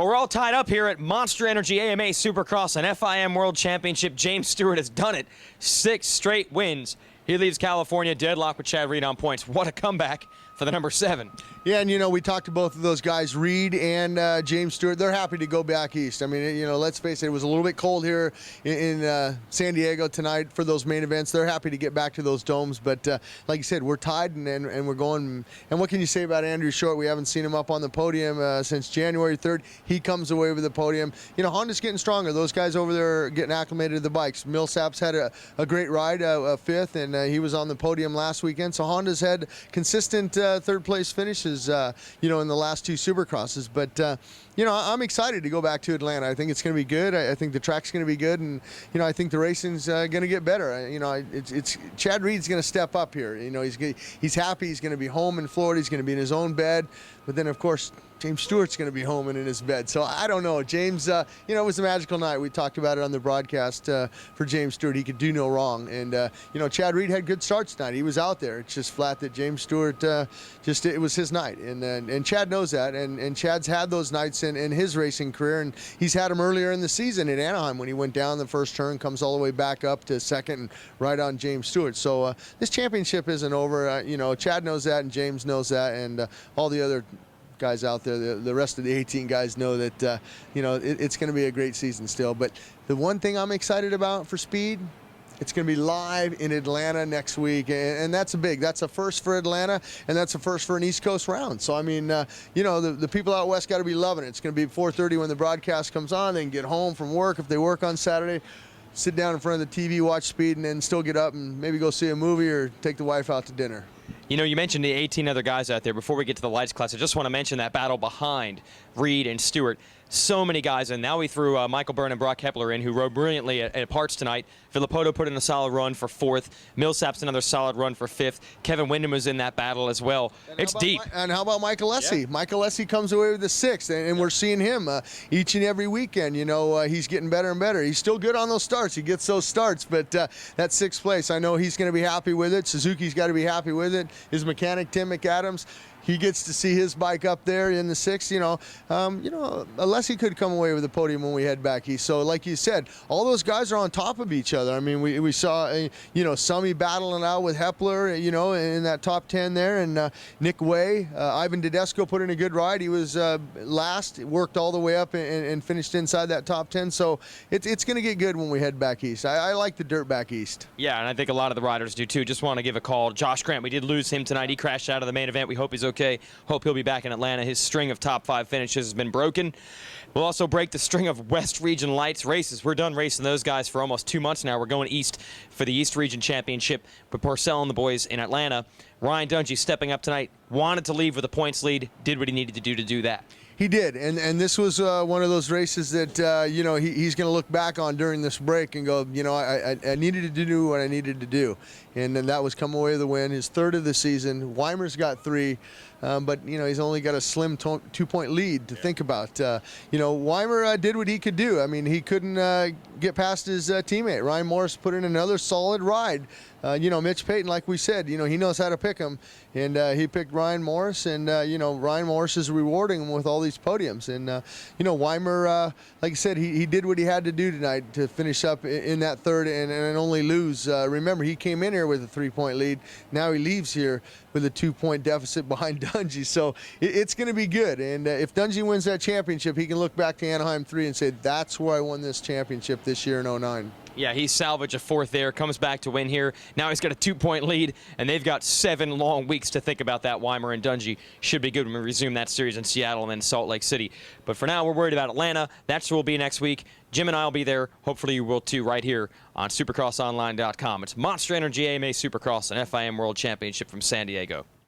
Well, we're all tied up here at Monster Energy AMA Supercross and FIM World Championship. James Stewart has done it. 6 straight wins. He leaves California deadlocked with Chad Reed on points. What a comeback for the number 7. Yeah, and we talked to both of those guys, Reed and James Stewart. They're happy to go back east. I mean, let's face it, it was a little bit cold here in San Diego tonight for those main events. They're happy to get back to those domes, but like you said, we're tied and we're going. And what can you say about Andrew Short? We haven't seen him up on the podium since January 3rd. He comes away with the podium. Honda's getting stronger. Those guys over there are getting acclimated to the bikes. Millsap's had a great ride, 5th, and he was on the podium last weekend. So Honda's had consistent third place finishes, in the last 2 Supercrosses. But, I'm excited to go back to Atlanta. I think it's going to be good. I think the track's going to be good. And, I think the racing's going to get better. It's Chad Reed's going to step up here. He's happy. He's going to be home in Florida. He's going to be in his own bed. But then, of course, James Stewart's going to be home and in his bed. So I don't know. James, it was a magical night. We talked about it on the broadcast for James Stewart. He could do no wrong. And, Chad Reed had good starts tonight. He was out there. It's just flat that James Stewart, it was his night. And Chad knows that. And Chad's had those nights in his racing career. And he's had them earlier in the season in Anaheim when he went down the first turn, comes all the way back up to second and right on James Stewart. So this championship isn't over. Chad knows that and James knows that. And all the other guys out there, the rest of the 18 guys know that, it's going to be a great season still. But the one thing I'm excited about for speed, it's going to be live in Atlanta next week, and that's a first for Atlanta, and that's a first for an East Coast round. So, I mean, the people out west got to be loving it. It's going to be 4:30 when the broadcast comes on. They can get home from work if they work on Saturday, sit down in front of the TV, watch speed, and then still get up and maybe go see a movie or take the wife out to dinner. You mentioned the 18 other guys out there. Before we get to the lights class, I just want to mention that battle behind Reed and Stewart. So many guys, and now we threw Michael Byrne and Brock Kepler in, who rode brilliantly at parts tonight. Filippoto put in a solid run for 4th. Millsap's another solid run for 5th. Kevin Windham was in that battle as well. It's deep. And how about Michael Lessie? Yeah. Michael Lessie comes away with the 6th, and we're seeing him each and every weekend. He's getting better and better. He's still good on those starts. He gets those starts, but that 6th place, I know he's going to be happy with it. Suzuki's got to be happy with it. His mechanic, Tim McAdams, he gets to see his bike up there in the 6th. Lessie could come away with the podium when we head back east. So, like you said, all those guys are on top of each other. I mean, we saw, Summy battling out with Hepler, in that top 10 there, and Nick Way, Ivan Tedesco put in a good ride. He was last, worked all the way up and finished inside that top 10. So it's going to get good when we head back east. I like the dirt back east. Yeah, and I think a lot of the riders do too. Just want to give a call. Josh Grant, we did lose him tonight. He crashed out of the main event. We hope he's okay. Hope he'll be back in Atlanta. His string of top 5 finishes has been broken. We'll also break the string of West Region Lights races. We're done racing those guys for almost 2 months now. We're going east for the East Region Championship with Porcel and the boys in Atlanta. Ryan Dungey stepping up tonight, wanted to leave with a points lead, did what he needed to do that. He did, and this was one of those races that he's going to look back on during this break and go, I needed to do what I needed to do, and then that was come away with the win, his 3rd of the season. Weimer's got 3, but he's only got a slim 2-point lead to think about. Weimer did what he could do. I mean, he couldn't get past his teammate. Ryan Morris put in another solid ride. Mitch Payton, like we said, he knows how to pick him, and he picked Ryan Morris, and Ryan Morris is rewarding him with all these podiums. And Weimer, like I said, he did what he had to do tonight to finish up in that 3rd and only lose. Remember, he came in here with a 3-point lead. Now he leaves here with a 2-point deficit behind Dungey. So it's going to be good. And if Dungey wins that championship, he can look back to Anaheim 3 and say, that's where I won this championship this year in 09. Yeah, he salvaged a 4th there, comes back to win here. Now he's got a 2-point lead, and they've got 7 long weeks to think about that. Weimer and Dungey should be good when we resume that series in Seattle and then Salt Lake City. But for now, we're worried about Atlanta. That's where we'll be next week. Jim and I will be there. Hopefully you will too, right here on SupercrossOnline.com. It's Monster Energy AMA Supercross and FIM World Championship from San Diego.